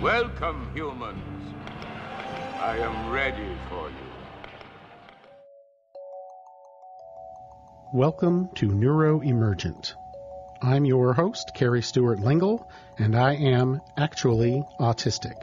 Welcome, humans. I am ready for you. Welcome to Neuroemergent. I'm your host, Carrie Stewart Lingle, and I am actually autistic.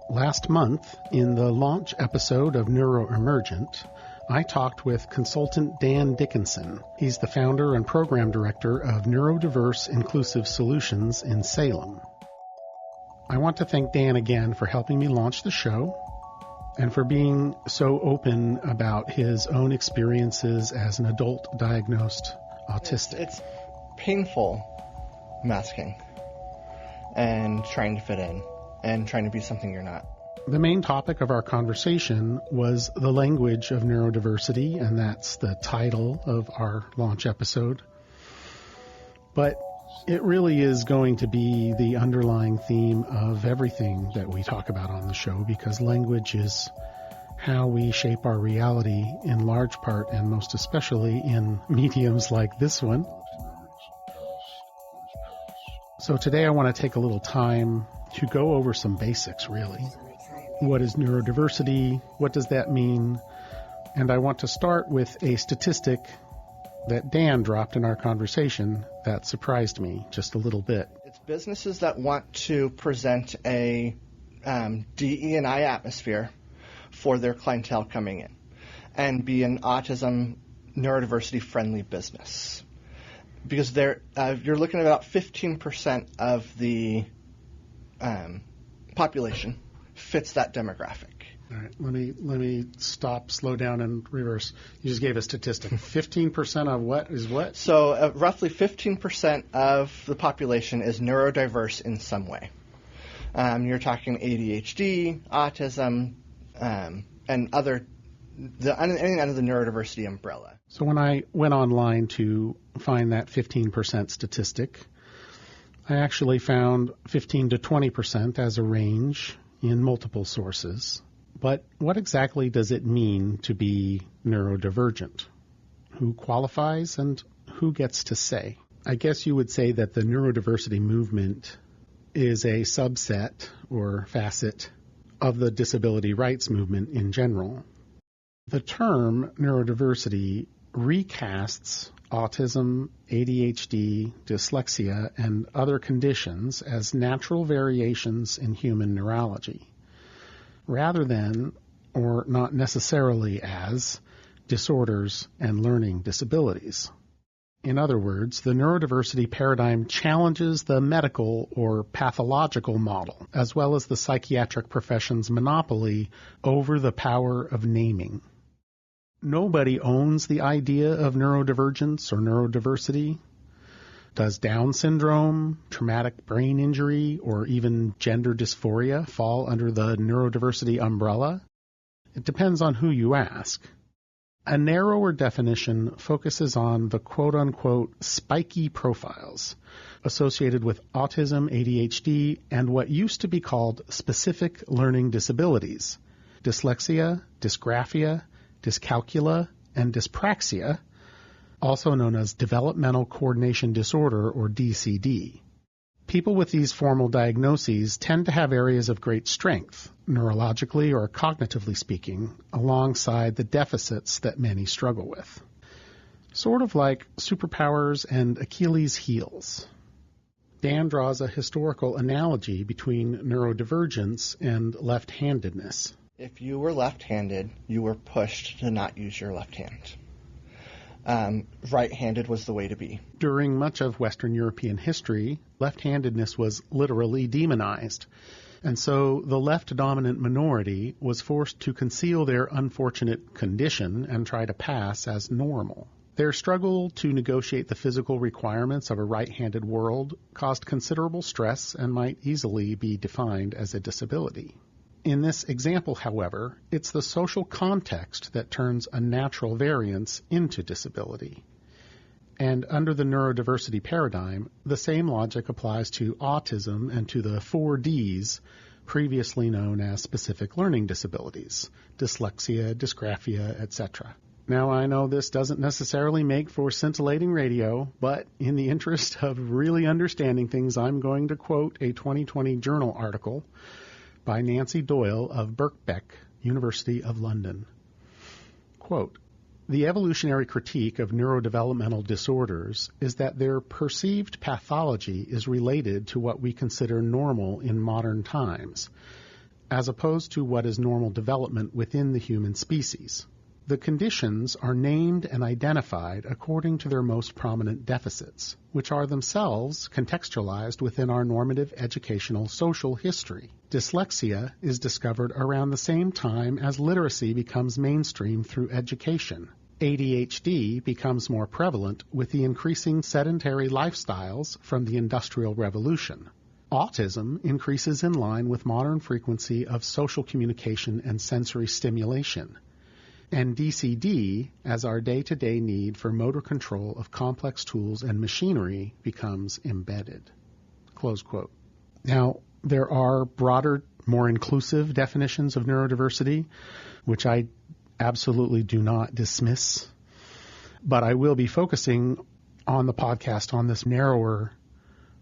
Last month, in the launch episode of Neuroemergent, I talked with consultant Dan Dickinson. He's the founder and program director of Neurodiverse Inclusive Solutions in Salem. I want to thank Dan again for helping me launch the show and for being so open about his own experiences as an adult diagnosed autistic. It's painful masking and trying to fit in and trying to be something you're not. The main topic of our conversation was the language of neurodiversity, and that's the title of our launch episode. But it really is going to be the underlying theme of everything that we talk about on the show, because language is how we shape our reality in large part, and most especially in mediums like this one. So today I want to take a little time to go over some basics, really. What is neurodiversity? What does that mean? And I want to start with a statistic that Dan dropped in our conversation that surprised me just a little bit. It's businesses that want to present a DE&I atmosphere for their clientele coming in and be an autism neurodiversity-friendly business. Because you're looking at about 15% of the population fits that demographic. All right, let me stop, slow down, and reverse. You just gave a statistic. 15% of what is what? So roughly 15% of the population is neurodiverse in some way. You're talking ADHD, autism, and anything under the neurodiversity umbrella. So when I went online to find that 15% statistic, I actually found 15 to 20% as a range in multiple sources. But what exactly does it mean to be neurodivergent? Who qualifies and who gets to say? I guess you would say that the neurodiversity movement is a subset or facet of the disability rights movement in general. The term neurodiversity recasts autism, ADHD, dyslexia, and other conditions as natural variations in human neurology, rather than, or not necessarily as, disorders and learning disabilities. In other words, the neurodiversity paradigm challenges the medical or pathological model, as well as the psychiatric profession's monopoly over the power of naming. Nobody owns the idea of neurodivergence or neurodiversity. Does Down syndrome, traumatic brain injury, or even gender dysphoria fall under the neurodiversity umbrella? It depends on who you ask. A narrower definition focuses on the quote-unquote spiky profiles associated with autism, ADHD, and what used to be called specific learning disabilities, dyslexia, dysgraphia, dyscalculia, and dyspraxia, also known as developmental coordination disorder or DCD. People with these formal diagnoses tend to have areas of great strength, neurologically or cognitively speaking, alongside the deficits that many struggle with. Sort of like superpowers and Achilles' heels. Dan draws a historical analogy between neurodivergence and left-handedness. If you were left-handed, you were pushed to not use your left hand. Right-handed was the way to be. During much of Western European history, left-handedness was literally demonized, and so the left-dominant minority was forced to conceal their unfortunate condition and try to pass as normal. Their struggle to negotiate the physical requirements of a right-handed world caused considerable stress and might easily be defined as a disability. In this example, however, it's the social context that turns a natural variance into disability. And under the neurodiversity paradigm, the same logic applies to autism and to the 4 Ds, previously known as specific learning disabilities, dyslexia, dysgraphia, etc. Now, I know this doesn't necessarily make for scintillating radio, but in the interest of really understanding things, I'm going to quote a 2020 journal article by Nancy Doyle of Birkbeck, University of London. Quote, "The evolutionary critique of neurodevelopmental disorders is that their perceived pathology is related to what we consider normal in modern times, as opposed to what is normal development within the human species. The conditions are named and identified according to their most prominent deficits, which are themselves contextualized within our normative educational social history. Dyslexia is discovered around the same time as literacy becomes mainstream through education. ADHD becomes more prevalent with the increasing sedentary lifestyles from the Industrial Revolution. Autism increases in line with modern frequency of social communication and sensory stimulation. And DCD, as our day-to-day need for motor control of complex tools and machinery, becomes embedded." Close quote. Now, there are broader, more inclusive definitions of neurodiversity, which I absolutely do not dismiss, but I will be focusing on the podcast on this narrower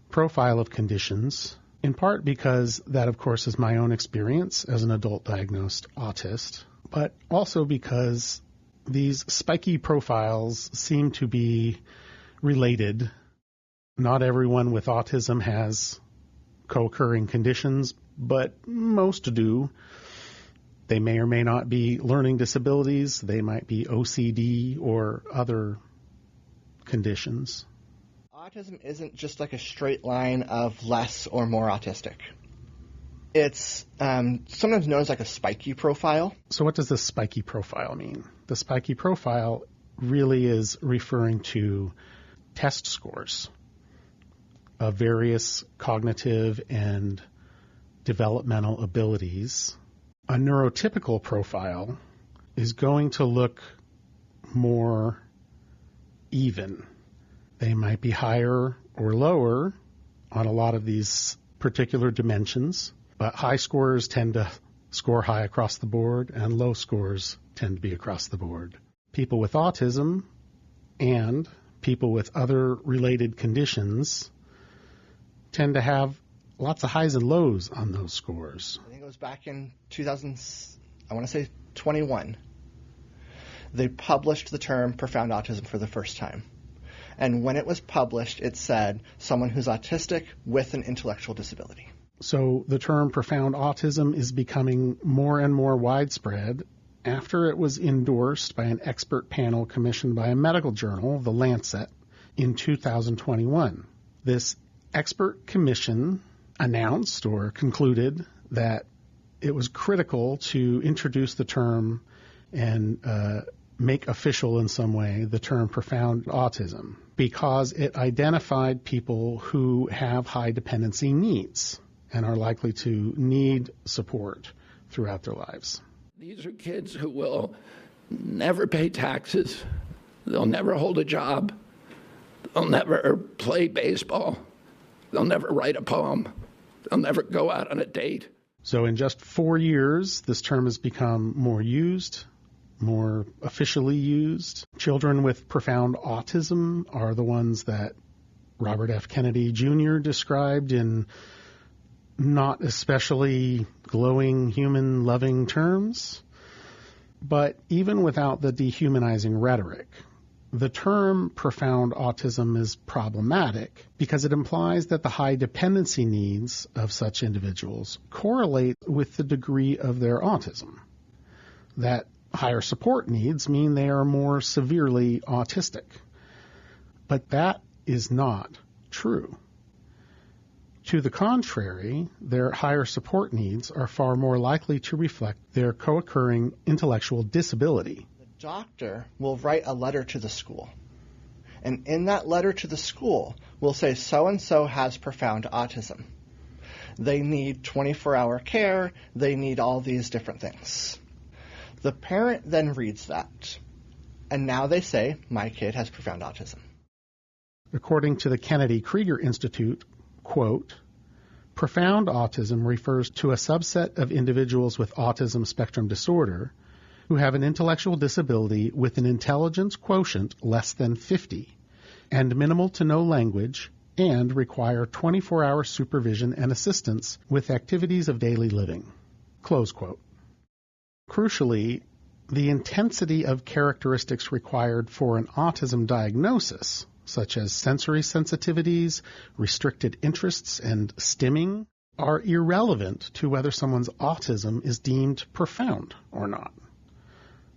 profile of conditions, in part because that, of course, is my own experience as an adult diagnosed autist, but also because these spiky profiles seem to be related. Not everyone with autism has co-occurring conditions, but most do. They may or may not be learning disabilities. They might be OCD or other conditions. Autism isn't just like a straight line of less or more autistic. It's sometimes known as like a spiky profile. So what does the spiky profile mean? The spiky profile really is referring to test scores of various cognitive and developmental abilities. A neurotypical profile is going to look more even. They might be higher or lower on a lot of these particular dimensions, but high scorers tend to score high across the board, and low scores tend to be across the board. People with autism and people with other related conditions tend to have lots of highs and lows on those scores. I think it was back in 21. They published the term profound autism for the first time. And when it was published, it said someone who's autistic with an intellectual disability. So the term profound autism is becoming more and more widespread after it was endorsed by an expert panel commissioned by a medical journal, The Lancet, in 2021. This expert commission announced or concluded that it was critical to introduce the term and make official in some way the term profound autism because it identified people who have high dependency needs and are likely to need support throughout their lives. These are kids who will never pay taxes. They'll never hold a job. They'll never play baseball. They'll never write a poem. They'll never go out on a date. So in just 4 years, this term has become more used, more officially used. Children with profound autism are the ones that Robert F. Kennedy Jr. described in not especially glowing, human-loving terms. But even without the dehumanizing rhetoric, the term profound autism is problematic because it implies that the high dependency needs of such individuals correlate with the degree of their autism. That higher support needs mean they are more severely autistic. But that is not true. To the contrary, their higher support needs are far more likely to reflect their co-occurring intellectual disability. The doctor will write a letter to the school. And in that letter to the school will say so-and-so has profound autism. They need 24-hour care. They need all these different things. The parent then reads that. And now they say, my kid has profound autism. According to the Kennedy Krieger Institute, quote, profound autism refers to a subset of individuals with autism spectrum disorder who have an intellectual disability with an intelligence quotient less than 50 and minimal to no language and require 24-hour supervision and assistance with activities of daily living." Close quote. Crucially, the intensity of characteristics required for an autism diagnosis, such as sensory sensitivities, restricted interests, and stimming, are irrelevant to whether someone's autism is deemed profound or not.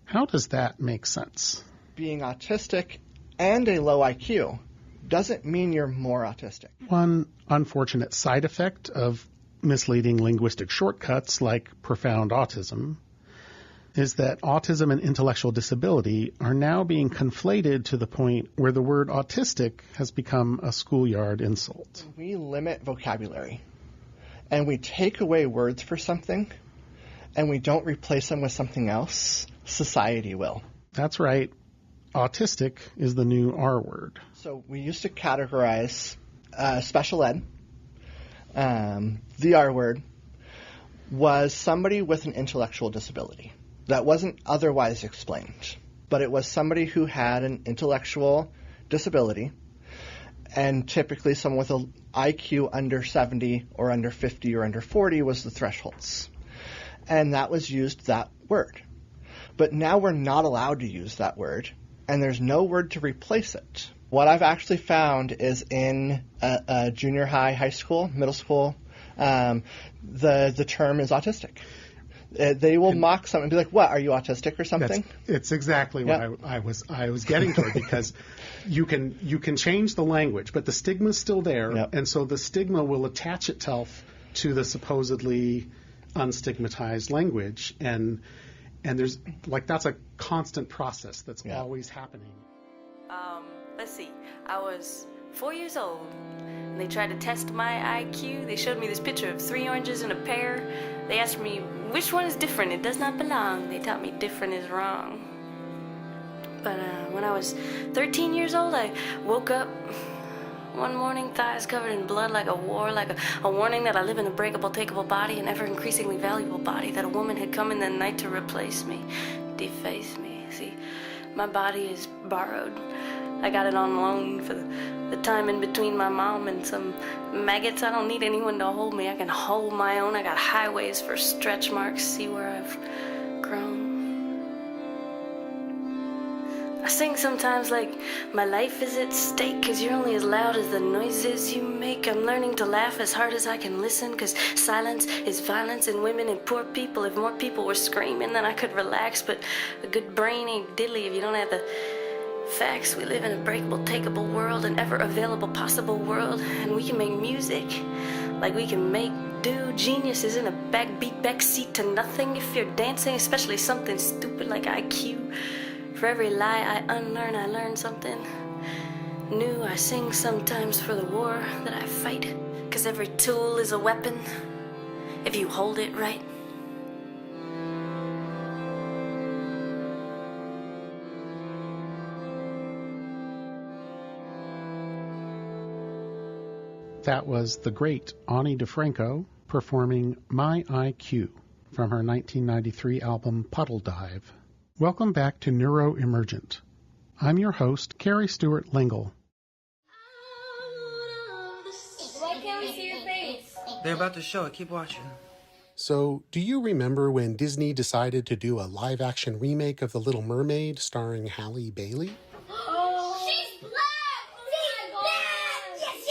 How does that make sense? Being autistic and a low IQ doesn't mean you're more autistic. One unfortunate side effect of misleading linguistic shortcuts like profound autism is that autism and intellectual disability are now being conflated to the point where the word autistic has become a schoolyard insult. We limit vocabulary, and we take away words for something, and we don't replace them with something else. Society will. That's right. Autistic is the new R word. So we used to categorize special ed. The R word was somebody with an intellectual disability that wasn't otherwise explained, but it was somebody who had an intellectual disability, and typically someone with an IQ under 70 or under 50 or under 40 was the thresholds. And that was used, that word. But now we're not allowed to use that word, and there's no word to replace it. What I've actually found is in a junior high, high school, middle school, the term is autistic. They will mock someone and be like, "What, are you autistic or something?" It's exactly what I was getting toward, because you can change the language, but the stigma's still there, and so the stigma will attach itself to the supposedly unstigmatized language, and there's that's a constant process that's always happening. Let's see. I was 4 years old, and they tried to test my IQ. They showed me this picture of 3 oranges and a pear. They asked me, which one is different? It does not belong. They taught me different is wrong. But when I was 13 years old, I woke up one morning, thighs covered in blood like a war, like a warning that I live in a breakable, takeable body, an ever-increasingly valuable body, that a woman had come in the night to replace me, deface me. See, my body is borrowed. I got it on loan for the time in between my mom and some maggots. I don't need anyone to hold me. I can hold my own. I got highways for stretch marks. See where I've grown. I sing sometimes like my life is at stake, 'cause you're only as loud as the noises you make. I'm learning to laugh as hard as I can listen, 'cause silence is violence, and women and poor people. If more people were screaming, then I could relax. But a good brain ain't diddly if you don't have the facts. We live in a breakable, takeable world, an ever-available, possible world, and we can make music like we can make do. Genius is in a backseat to nothing if you're dancing, especially something stupid like IQ. For every lie I unlearn, I learn something new. I sing sometimes for the war that I fight, 'cause every tool is a weapon if you hold it right. That was the great Ani DeFranco performing My IQ from her 1993 album Puddle Dive. Welcome back to Neuroemergent. I'm your host, Carrie Stewart Lingle. Why can't we see your face? They're about to show it. Keep watching. So, do you remember when Disney decided to do a live-action remake of The Little Mermaid starring Halle Bailey? She's black! She's black! Yes!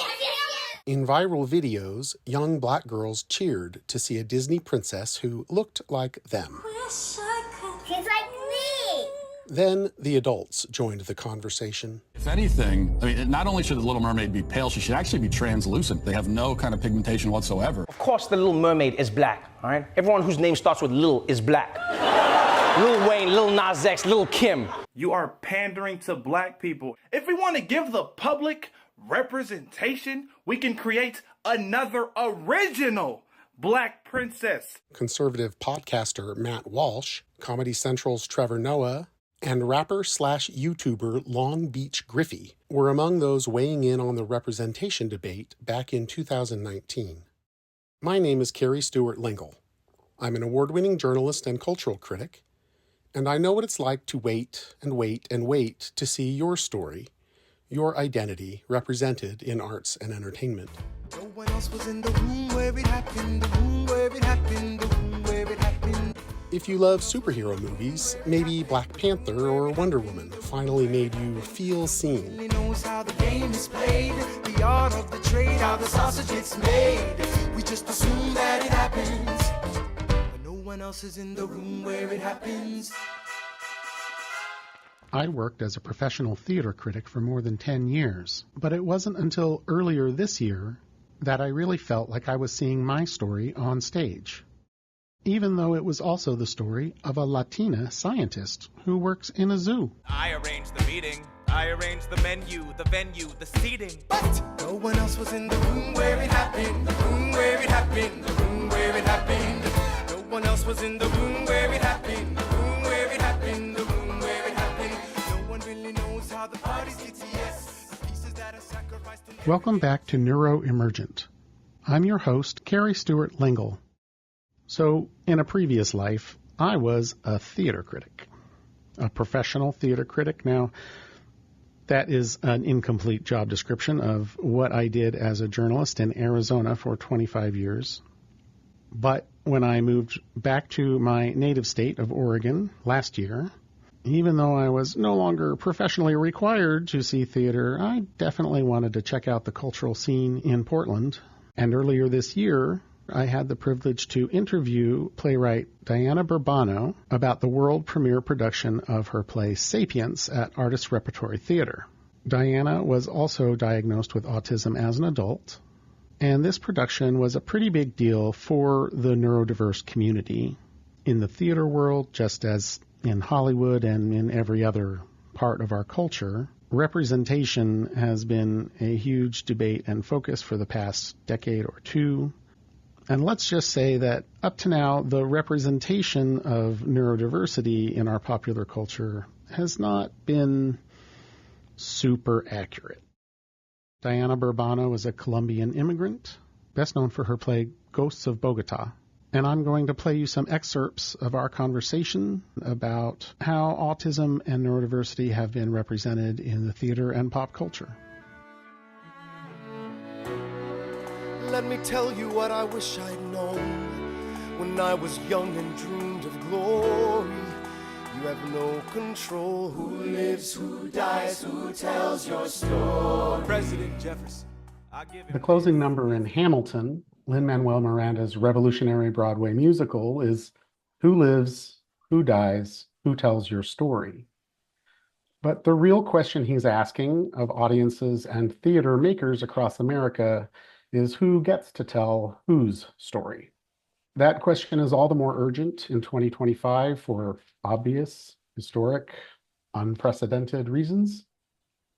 In viral videos, young black girls cheered to see a Disney princess who looked like them. Wish I could. She's like me! Then the adults joined the conversation. If anything, I mean, not only should the Little Mermaid be pale, she should actually be translucent. They have no kind of pigmentation whatsoever. Of course, the Little Mermaid is black, all right? Everyone whose name starts with Lil is black. Lil Wayne, Lil Nas X, Lil Kim. You are pandering to black people. If we want to give the public representation, we can create another original black princess. Conservative podcaster Matt Walsh, Comedy Central's Trevor Noah, and rapper/YouTuber Long Beach Griffey were among those weighing in on the representation debate back in 2019. My name is Carrie Stewart Lingle. I'm an award-winning journalist and cultural critic, And I know what it's like to wait and wait and wait to see your story, your identity represented in arts and entertainment. No one else was in the room where it happened, the room where it happened, the room where it happened. If you love superhero movies, maybe Black Panther or Wonder Woman finally made you feel seen. He knows how the game is played, the art of the trade, how the sausage gets made. We just assume that it happens, but no one else is in the room where it happens. I worked as a professional theater critic for more than 10 years, but it wasn't until earlier this year that I really felt like I was seeing my story on stage, even though it was also the story of a Latina scientist who works in a zoo. I arranged the meeting, I arranged the menu, the venue, the seating. But no one else was in the room where it happened, the room where it happened, the room where it happened. No one else was in the room where it happened, the room where it happened, the room where it happened. No one really knows how the parties get to yes. The pieces that are sacrificed. Welcome back to Neuroemergent. I'm your host, Carrie Stewart Lingle. So, in a previous life, I was a theater critic, a professional theater critic. Now, that is an incomplete job description of what I did as a journalist in Arizona for 25 years. But when I moved back to my native state of Oregon last year, even though I was no longer professionally required to see theater, I definitely wanted to check out the cultural scene in Portland. And earlier this year, I had the privilege to interview playwright Diana Burbano about the world premiere production of her play Sapiens at Artists Repertory Theater. Diana was also diagnosed with autism as an adult, and this production was a pretty big deal for the neurodiverse community in the theater world, just as in Hollywood and in every other part of our culture. Representation has been a huge debate and focus for the past decade or two. And let's just say that up to now, the representation of neurodiversity in our popular culture has not been super accurate. Diana Burbano is a Colombian immigrant, best known for her play Ghosts of Bogota. And I'm going to play you some excerpts of our conversation about how autism and neurodiversity have been represented in the theater and pop culture. Let me tell you what I wish I'd known when I was young and dreamed of glory. You have no control. Who lives, who dies, who tells your story? President Jefferson. The closing number in Hamilton, Lin-Manuel Miranda's revolutionary Broadway musical, is Who Lives, Who Dies, Who Tells Your Story? But the real question he's asking of audiences and theater makers across America is who gets to tell whose story? That question is all the more urgent in 2025 for obvious, historic, unprecedented reasons.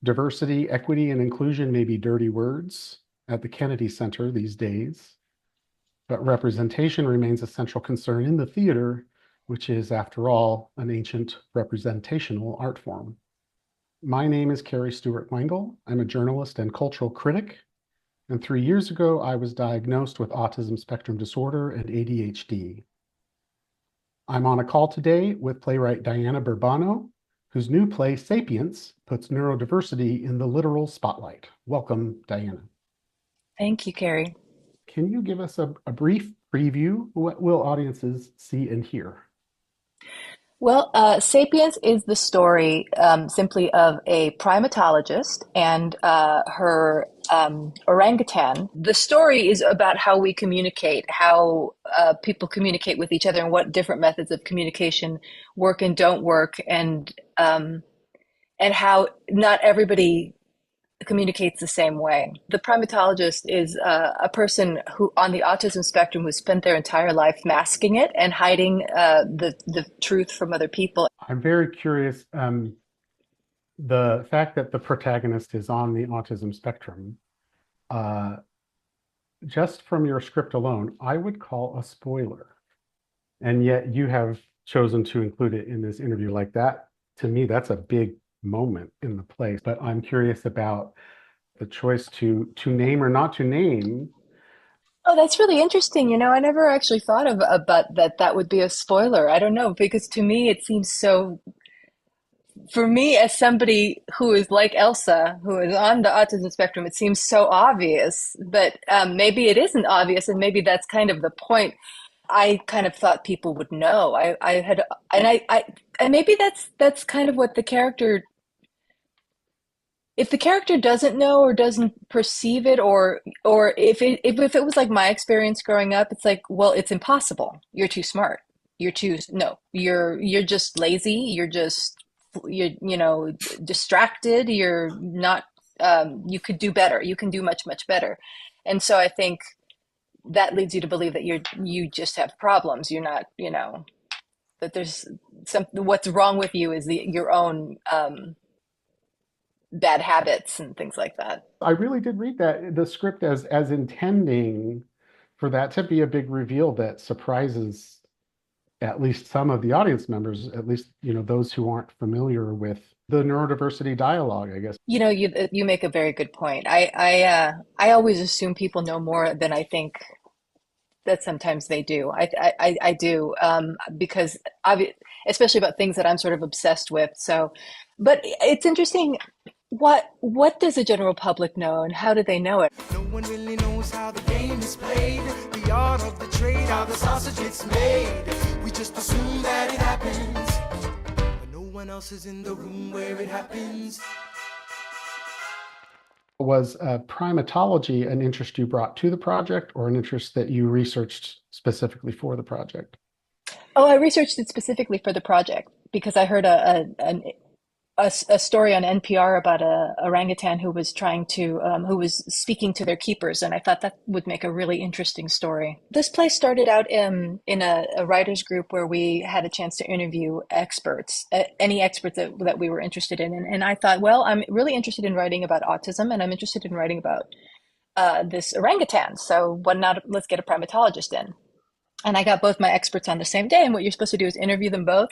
Diversity, equity, and inclusion may be dirty words at the Kennedy Center these days, but representation remains a central concern in the theater, which is, after all, an ancient representational art form. My name is Carrie Stewart Lingle. I'm a journalist and cultural critic. And 3 years ago, I was diagnosed with autism spectrum disorder and ADHD. I'm on a call today with playwright Diana Burbano, whose new play, Sapiens, puts neurodiversity in the literal spotlight. Welcome, Diana. Thank you, Carrie. Can you give us a brief preview? What will audiences see and hear? Well, Sapiens is the story simply of a primatologist and her orangutan. The story is about how we communicate, how people communicate with each other, and what different methods of communication work and don't work, and how not everybody communicates the same way. The primatologist is a person who, on the autism spectrum, who spent their entire life masking it and hiding the truth from other people. I'm very curious. The fact that the protagonist is on the autism spectrum, just from your script alone, I would call a spoiler. And yet you have chosen to include it in this interview like that. To me, that's a big moment in the play. But I'm curious about the choice to name or not to name Oh, that's really interesting. I never actually thought of about that. That would be a spoiler. I don't know, because to me it seems so. For me, as somebody who is like Elsa, who is on the autism spectrum, it seems so obvious. But maybe it isn't obvious, and maybe that's kind of the point. I kind of thought people would know. I had, and maybe that's kind of what the character. If the character doesn't know or doesn't perceive it, or if it was like my experience growing up, it's like, well, it's impossible. You're too smart. You're just lazy. You're distracted. You're not. You could do better. You can do much, much better. And so I think that leads you to believe that you just have problems. You're not. That there's something. What's wrong with you is your own. Bad habits and things like that. I really did read the script as intending for that to be a big reveal that surprises at least some of the audience members, at least those who aren't familiar with the neurodiversity dialogue, I guess. You make a very good point. I always assume people know more than I think that sometimes they do. I do, because especially about things that I'm sort of obsessed with. So, but it's interesting. What does the general public know, and how do they know it? No one really knows how the game is played, the art of the trade, how the sausage gets made. We just assume that it happens, but no one else is in the room where it happens. Was primatology an interest you brought to the project, or an interest that you researched specifically for the project? Oh, I researched it specifically for the project because I heard a story on NPR about a orangutan who was who was speaking to their keepers, and I thought that would make a really interesting story. This place started out in a writers group where we had a chance to interview experts, any experts that we were interested in, and I thought, well, I'm really interested in writing about autism, and I'm interested in writing about this orangutan. So let's get a primatologist in. And I got both my experts on the same day, and what you're supposed to do is interview them both.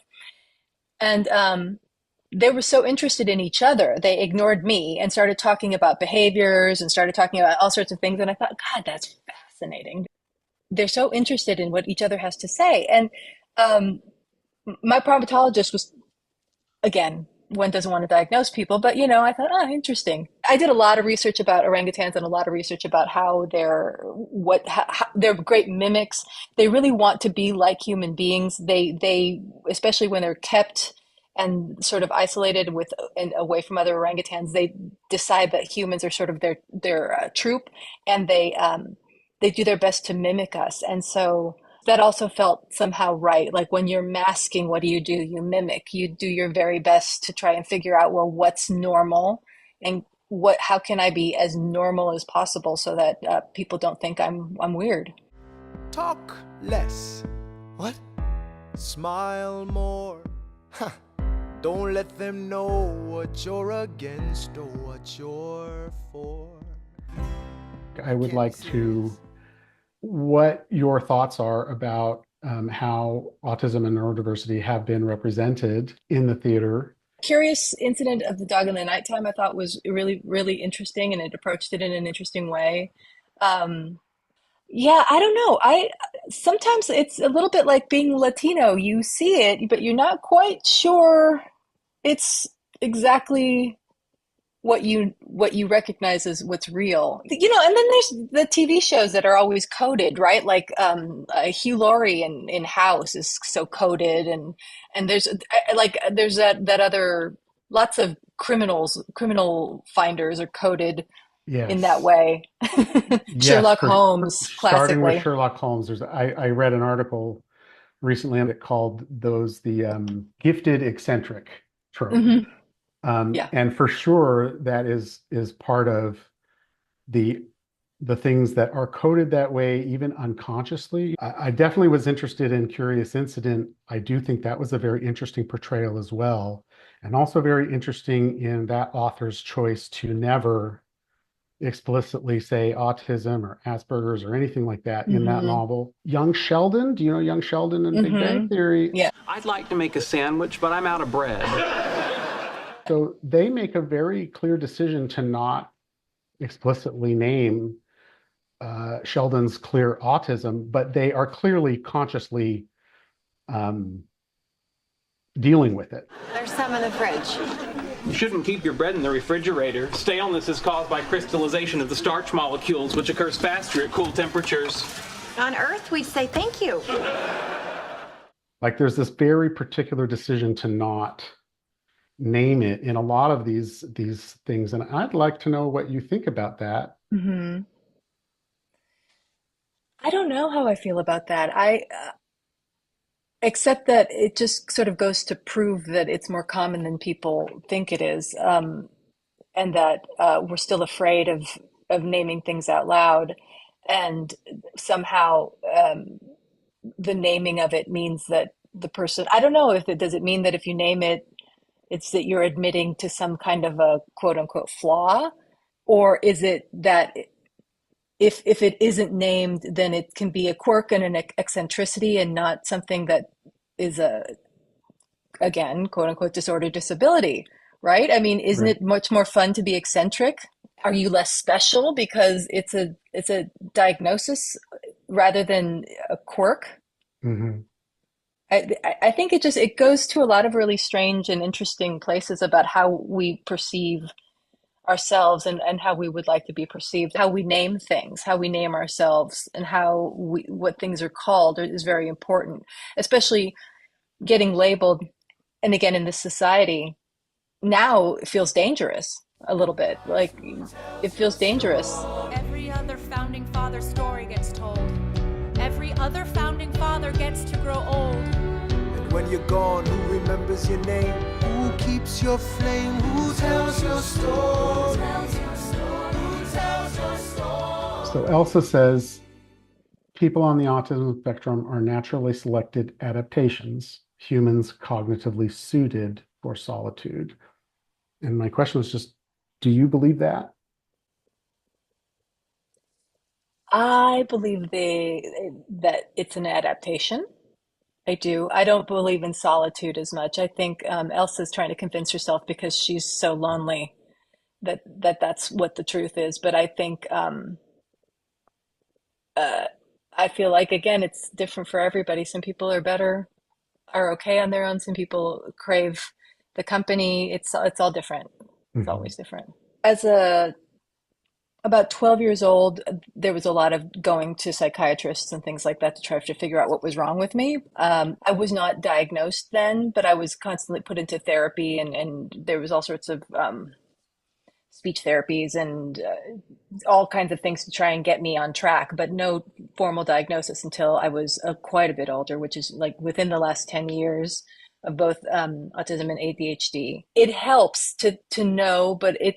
And they were so interested in each other, they ignored me and started talking about behaviors and started talking about all sorts of things. And I thought, God, that's fascinating. They're so interested in what each other has to say. And my primatologist was, again, one doesn't want to diagnose people, but I thought, oh, interesting. I did a lot of research about orangutans and a lot of research about how they're great mimics. They really want to be like human beings. They especially when they're kept and sort of isolated and away from other orangutans, they decide that humans are sort of their troop, and they do their best to mimic us. And so that also felt somehow right. Like when you're masking, what do? You mimic. You do your very best to try and figure out, well, what's normal, and how can I be as normal as possible so that people don't think I'm weird. Talk less. What? Smile more. Huh. Don't let them know what you're against or what you're for. I would like to what your thoughts are about how autism and neurodiversity have been represented in the theater. Curious incident of the dog in the nighttime I thought was really, really interesting, and it approached it in an interesting way. Yeah, I don't know. Sometimes it's a little bit like being Latino. You see it, but you're not quite sure it's exactly what you recognize as what's real. And then there's the TV shows that are always coded, right? Like Hugh Laurie in House is so coded, and there's that other, lots of criminal finders are coded. Yes. In that way. Yes, Sherlock Holmes, classically. Starting with Sherlock Holmes, I read an article recently that called those the gifted eccentric trope. Mm-hmm. Yeah. And for sure, that is part of the things that are coded that way, even unconsciously. I definitely was interested in Curious Incident. I do think that was a very interesting portrayal as well. And also very interesting in that author's choice to never explicitly say autism or Asperger's or anything like that in that novel. Young Sheldon, do you know Young Sheldon in Big Bang Theory? Yeah. I'd like to make a sandwich, but I'm out of bread. So they make a very clear decision to not explicitly name Sheldon's clear autism, but they are clearly consciously dealing with it. There's some in the fridge. You shouldn't keep your bread in the refrigerator. Staleness is caused by crystallization of the starch molecules, which occurs faster at cool temperatures. On Earth, we'd say thank you. Like there's this very particular decision to not name it in a lot of these things, and I'd like to know what you think about that. Mm-hmm. I don't know how I feel about that. Except that it just sort of goes to prove that it's more common than people think it is, and that we're still afraid of naming things out loud, and somehow the naming of it means that the person, I don't know if it does it mean that if you name it, it's that you're admitting to some kind of a quote unquote flaw, or is it that if it isn't named, then it can be a quirk and an eccentricity and not something that is again, quote unquote, disorder disability, right? I mean, isn't it much more fun to be eccentric? Are you less special because it's a diagnosis rather than a quirk? Mm-hmm. I think it goes to a lot of really strange and interesting places about how we perceive ourselves and how we would like to be perceived, how we name things, how we name ourselves, and what things are called is very important, especially getting labeled. And again, in this society, now it feels dangerous a little bit. Like it feels dangerous. Every other founding father story gets told. Every other founding father gets to grow old. And when you're gone, who remembers your name? Who keeps your flame? Who tells your story? Who tells your story? So Elsa says people on the autism spectrum are naturally selected adaptations, humans cognitively suited for solitude. And my question was just, do you believe that? I believe that it's an adaptation. I do. I don't believe in solitude as much. I think Elsa's trying to convince herself because she's so lonely that's what the truth is. But I think I feel like, again, it's different for everybody. Some people are okay on their own. Some people crave the company. It's all different. It's always different. As about 12 years old, there was a lot of going to psychiatrists and things like that to try to figure out what was wrong with me. I was not diagnosed then, but I was constantly put into therapy, and there was all sorts of speech therapies and all kinds of things to try and get me on track, but no formal diagnosis until I was quite a bit older, which is like within the last 10 years of both autism and ADHD. It helps to know, but it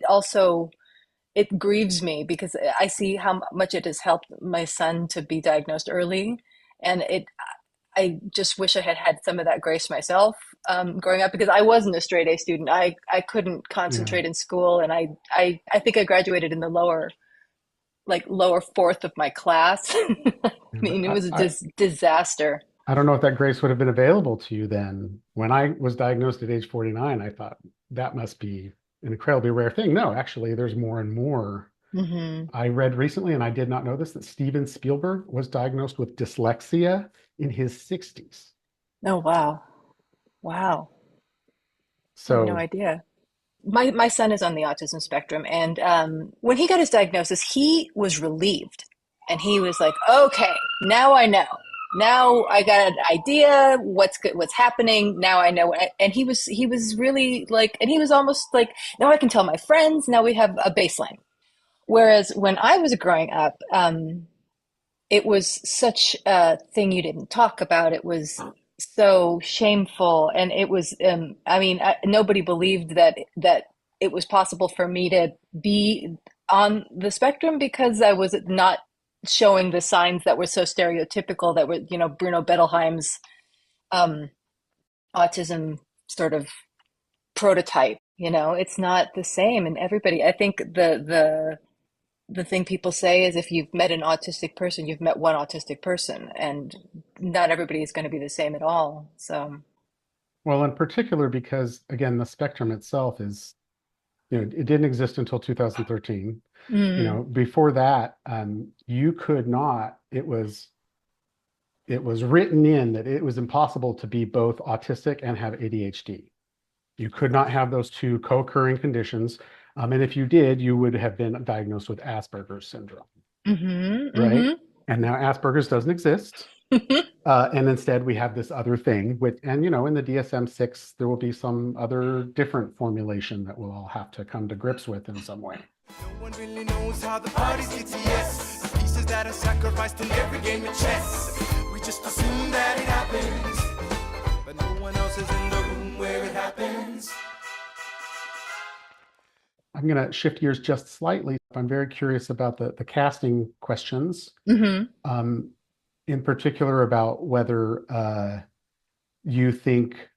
grieves me because I see how much it has helped my son to be diagnosed early. And I just wish I had some of that grace myself growing up, because I wasn't a straight A student. I couldn't concentrate in school. And I think I graduated in the lower fourth of my class. I mean, it was a disaster. I don't know if that grace would have been available to you then. When I was diagnosed at age 49, I thought that must be an incredibly rare thing. No, actually, there's more and more. Mm-hmm. I read recently, and I did not know this, that Steven Spielberg was diagnosed with dyslexia in his 60s. Oh, wow. Wow. So, I had no idea. My son is on the autism spectrum, and when he got his diagnosis, he was relieved. And he was like, okay, now I know. Now I got an idea what's happening. Now I know. And he was really like, and he was almost like, now I can tell my friends. Now we have a baseline. Whereas when I was growing up, it was such a thing you didn't talk about. It was so shameful. And it was, nobody believed that it was possible for me to be on the spectrum because I was not showing the signs that were so stereotypical, that were, Bruno Bettelheim's autism sort of prototype. It's not the same. And everybody, I think the thing people say is if you've met an autistic person, you've met one autistic person, and not everybody is going to be the same at all. So, well, in particular, because again, the spectrum itself is it didn't exist until 2013. Before that, you could not, it was written in that it was impossible to be both autistic and have ADHD. You could not have those two co-occurring conditions. And if you did, you would have been diagnosed with Asperger's syndrome. Right? And now Asperger's doesn't exist. And instead we have this other thing in the DSM-6, there will be some other different formulation that we'll all have to come to grips with in some way. No one really knows how the parties get to yes. The pieces that are sacrificed in every game of chess. We just assume that it happens, but no one else is in the room where it happens. I'm going to shift gears just slightly. I'm very curious about the casting questions. In particular about whether you think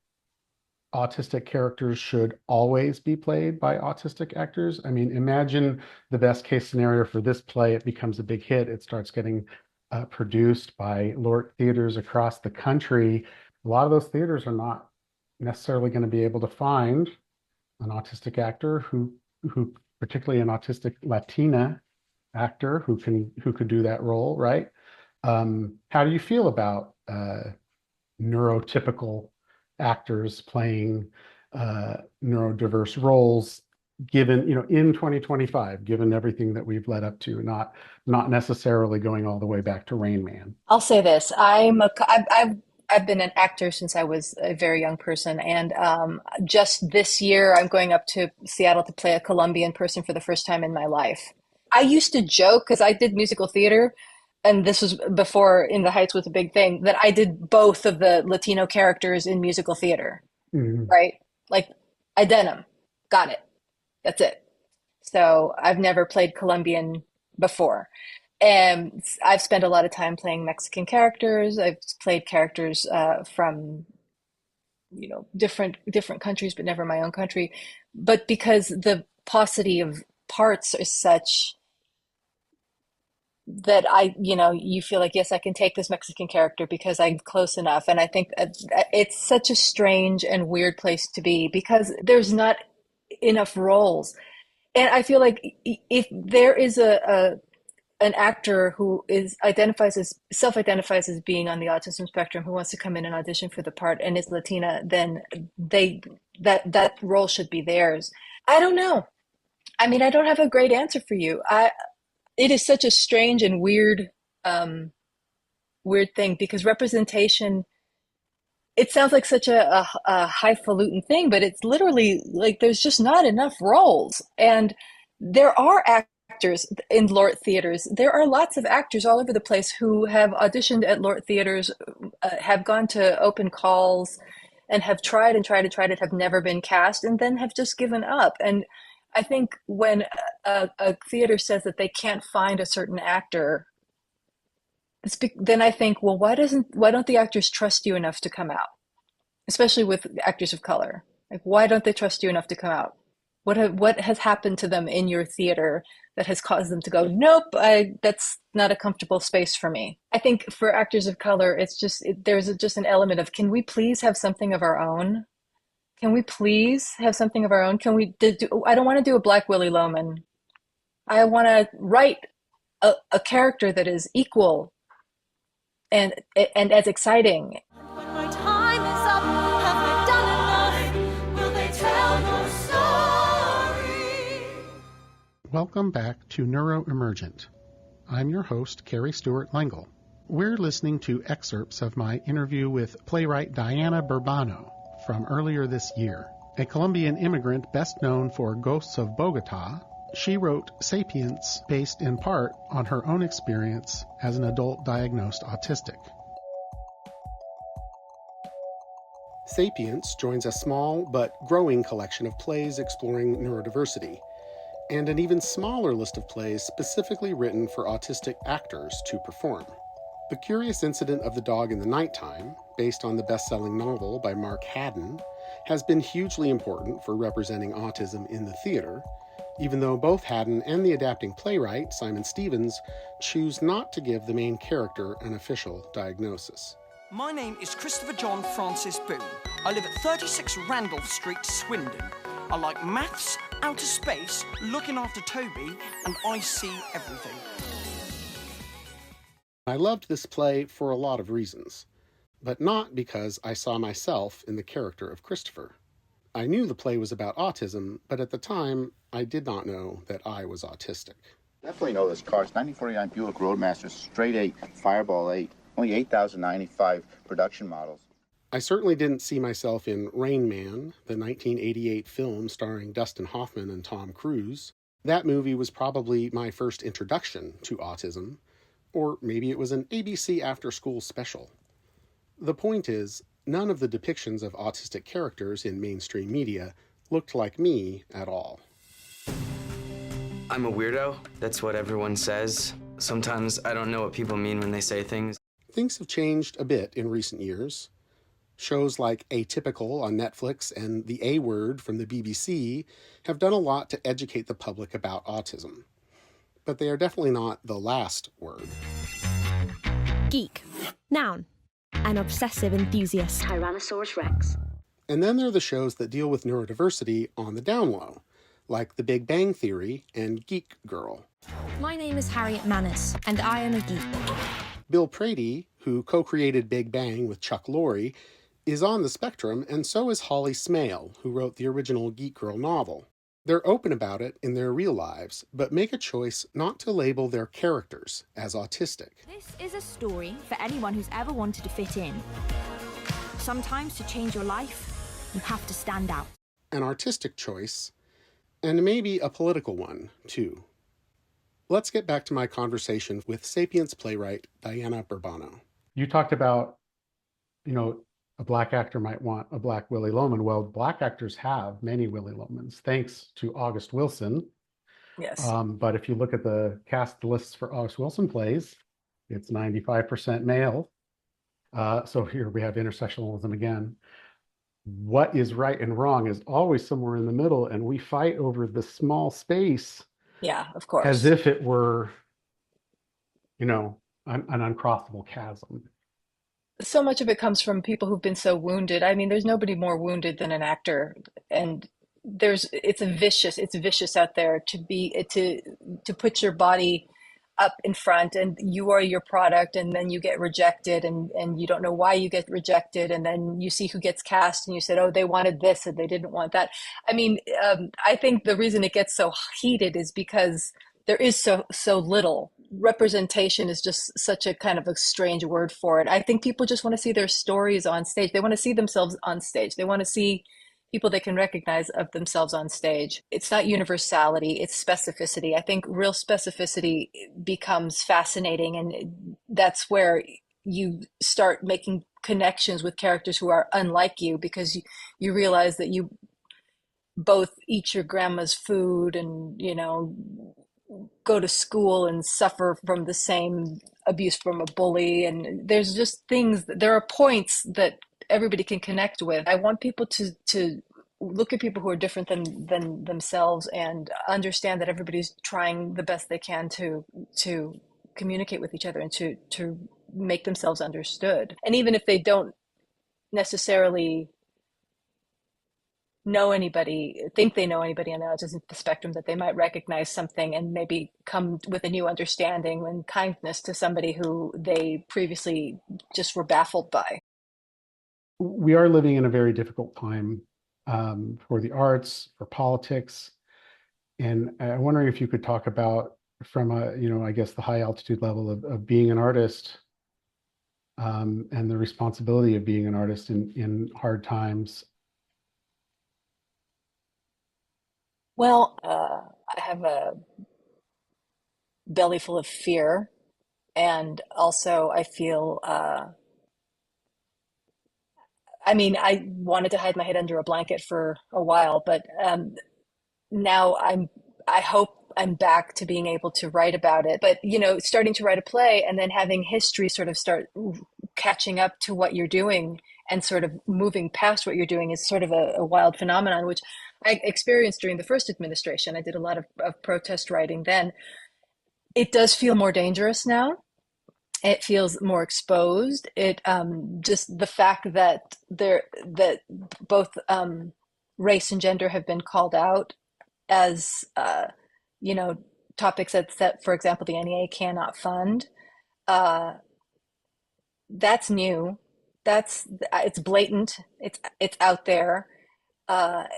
autistic characters should always be played by autistic actors. I mean, imagine the best case scenario for this play. It becomes a big hit. It starts getting produced by LORT theaters across the country. A lot of those theaters are not necessarily going to be able to find an autistic actor who particularly an autistic Latina actor who could do that role, right? How do you feel about neurotypical actors playing neurodiverse roles, given in 2025, given everything that we've led up to, not necessarily going all the way back to Rain Man? I'll say this: I've been an actor since I was a very young person, and just this year I'm going up to Seattle to play a Colombian person for the first time in my life. I used to joke, because I did musical theater, and this was before In the Heights was a big thing, that I did both of the Latino characters in musical theater, right? Like, I did them. Got it. That's it. So I've never played Colombian before. And I've spent a lot of time playing Mexican characters. I've played characters from, different countries, but never my own country. But because the paucity of parts is such that you feel like, yes, I can take this Mexican character because I'm close enough. And I think it's such a strange and weird place to be because there's not enough roles. And I feel like if there is an actor who self-identifies as being on the autism spectrum, who wants to come in and audition for the part and is Latina, then that role should be theirs. I don't know. I mean, I don't have a great answer for you. It is such a strange and weird thing, because representation, it sounds like such a highfalutin thing, but it's literally like there's just not enough roles. And there are actors in LORT theaters. There are lots of actors all over the place who have auditioned at LORT theaters, have gone to open calls, and have tried and tried and tried and have never been cast, and then have just given up. And I think when a theater says that they can't find a certain actor, then I think, well, why don't the actors trust you enough to come out? Especially with actors of color. Like, why don't they trust you enough to come out? What has happened to them in your theater that has caused them to go, nope, that's not a comfortable space for me? I think for actors of color, there's just an element of, can we please have something of our own? Can we please have something of our own? I don't want to do a Black Willy Loman. I want to write a character that is equal and as exciting. When my time is up, have I done enough? Will they tell your story? Welcome back to Neuroemergent. I'm your host, Carrie Stewart Lengel. We're listening to excerpts of my interview with playwright Diana Burbano from earlier this year. A Colombian immigrant best known for Ghosts of Bogota, she wrote Sapiens based in part on her own experience as an adult diagnosed autistic. Sapiens joins a small but growing collection of plays exploring neurodiversity, and an even smaller list of plays specifically written for autistic actors to perform. The Curious Incident of the Dog in the Nighttime, based on the best-selling novel by Mark Haddon, has been hugely important for representing autism in the theater, even though both Haddon and the adapting playwright, Simon Stevens, choose not to give the main character an official diagnosis. My name is Christopher John Francis Boone. I live at 36 Randolph Street, Swindon. I like maths, outer space, looking after Toby, and I see everything. I loved this play for a lot of reasons, but not because I saw myself in the character of Christopher. I knew the play was about autism, but at the time, I did not know that I was autistic. Definitely know this car. It's 1949 Buick Roadmaster, straight 8, Fireball 8, only 8,095 production models. I certainly didn't see myself in Rain Man, the 1988 film starring Dustin Hoffman and Tom Cruise. That movie was probably my first introduction to autism, or maybe it was an ABC after-school special. The point is, none of the depictions of autistic characters in mainstream media looked like me at all. I'm a weirdo. That's what everyone says. Sometimes I don't know what people mean when they say things. Things have changed a bit in recent years. Shows like Atypical on Netflix and The A Word from the BBC have done a lot to educate the public about autism. But they are definitely not the last word. Geek. Noun. An obsessive enthusiast. Tyrannosaurus Rex. And then there are the shows that deal with neurodiversity on the down low, like The Big Bang Theory and Geek Girl. My name is Harriet Manis, and I am a geek. Bill Prady, who co-created Big Bang with Chuck Lorre, is on the spectrum, and so is Holly Smale, who wrote the original Geek Girl novel. They're open about it in their real lives, but make a choice not to label their characters as autistic. This is a story for anyone who's ever wanted to fit in. Sometimes to change your life, you have to stand out. An artistic choice, and maybe a political one, too. Let's get back to my conversation with Sapiens playwright Diana Burbano. You talked about, a black actor might want a black Willy Loman. Well, black actors have many Willy Lomans, thanks to August Wilson. Yes. But if you look at the cast lists for August Wilson plays, it's 95% male. So here we have intersectionalism again. What is right and wrong is always somewhere in the middle, and we fight over the small space. Yeah, of course. As if it were, an uncrossable chasm. So much of it comes from people who've been so wounded. I mean, there's nobody more wounded than an actor, and it's vicious out there to put your body up in front, and you are your product, and then you get rejected, and you don't know why you get rejected, and then you see who gets cast, and you said, oh, they wanted this and they didn't want that. I mean, I think the reason it gets so heated is because there is so little. Representation is just such a kind of a strange word for it. I think people just want to see their stories on stage. They want to see themselves on stage. They want to see people they can recognize of themselves on stage. It's not universality, it's specificity. I think real specificity becomes fascinating, and that's where you start making connections with characters who are unlike you, because you realize that you both eat your grandma's food and, go to school and suffer from the same abuse from a bully. And there's just there are points that everybody can connect with. I want people to look at people who are different than themselves and understand that everybody's trying the best they can to communicate with each other and to make themselves understood. And even if they don't necessarily think they know anybody on the autism spectrum, that they might recognize something and maybe come with a new understanding and kindness to somebody who they previously just were baffled by. We are living in a very difficult time for the arts, for politics. And I'm wondering if you could talk about, from I guess the high altitude level of being an artist and the responsibility of being an artist in hard times. Well, I have a belly full of fear, and also I feel, I wanted to hide my head under a blanket for a while, but now I hope I'm back to being able to write about it. But, starting to write a play and then having history sort of start catching up to what you're doing and sort of moving past what you're doing is sort of a wild phenomenon, which I experienced during the first administration. I did a lot of protest writing then. It does feel more dangerous now. It feels more exposed. It just the fact that both race and gender have been called out as topics that, for example, the NEA cannot fund. That's new. It's blatant. It's out there, and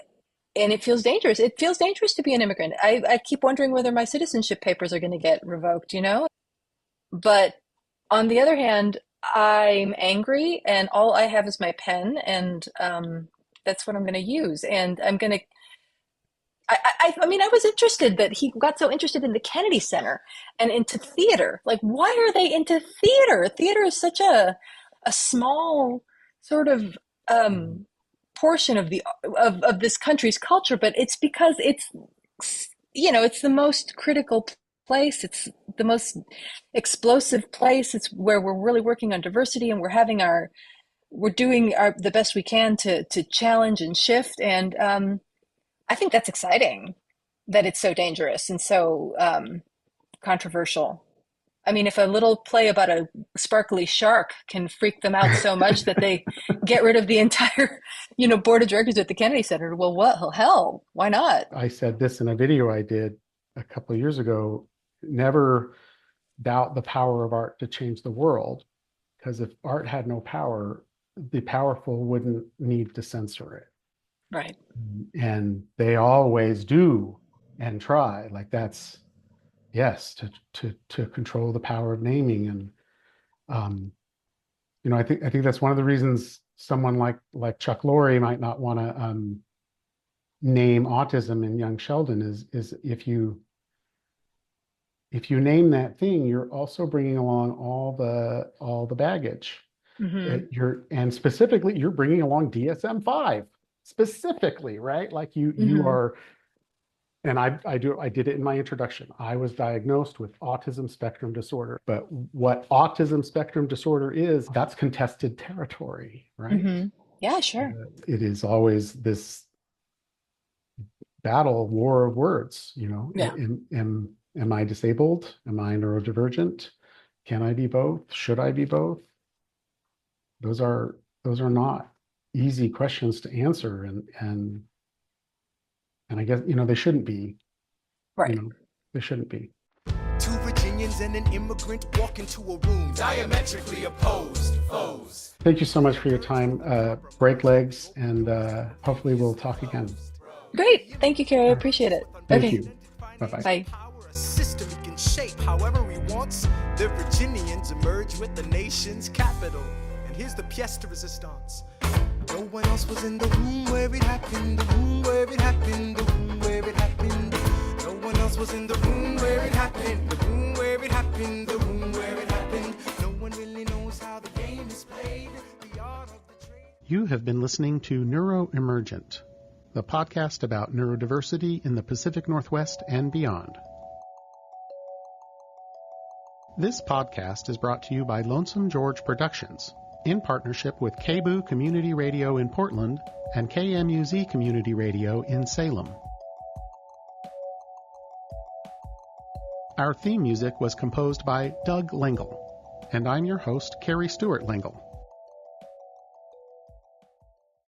it feels dangerous. It feels dangerous to be an immigrant. I keep wondering whether my citizenship papers are going to get revoked. But on the other hand, I'm angry, and all I have is my pen, and that's what I'm going to use. And I'm going to. I mean, I was interested that he got so interested in the Kennedy Center and into theater. Like, why are they into theater? Theater is such a small sort of portion of this country's culture, but it's because it's the most critical place. It's the most explosive place. It's where we're really working on diversity, and we're doing the best we can to challenge and shift. And I think that's exciting that it's so dangerous and so controversial. I mean, if a little play about a sparkly shark can freak them out so much that they get rid of the entire, board of directors at the Kennedy Center, well, what hell? Why not? I said this in a video I did a couple of years ago. Never doubt the power of art to change the world, because if art had no power, the powerful wouldn't need to censor it. Right. And they always do and try. Like, that's, yes, to control the power of naming. And I think that's one of the reasons someone like Chuck Lorre might not want to name autism in young Sheldon is if you name that thing, you're also bringing along all the baggage. Mm-hmm. And specifically, you're bringing along DSM-5 specifically, right? Like you are. And I did it in my introduction. I was diagnosed with autism spectrum disorder. But what autism spectrum disorder is, that's contested territory, right? Mm-hmm. Yeah, sure. It is always this war of words, Yeah. Am I disabled? Am I neurodivergent? Can I be both? Should I be both? Those are not easy questions to answer. And I guess, they shouldn't be. Right. They shouldn't be. Two Virginians and an immigrant walk into a room diametrically opposed foes. Thank you so much for your time. Break legs, and hopefully we'll talk again. Great. Thank you, Carrie. I appreciate it. Thank you. Bye-bye. Bye. System he can shape however he wants. The Virginians emerge with the nation's capital. And here's the pièce de résistance. No one else was in the room where it happened, the room where it happened, the room where it happened. No one else was in the room where it happened, the room where it happened, the room where it happened. No one really knows how the game is played, the art of the trade. You have been listening to Neuroemergent, the podcast about neurodiversity in the Pacific Northwest and beyond. This podcast is brought to you by Lonesome George Productions, in partnership with KBOO Community Radio in Portland and KMUZ Community Radio in Salem. Our theme music was composed by Doug Lingle, and I'm your host, Carrie Stewart Lingle.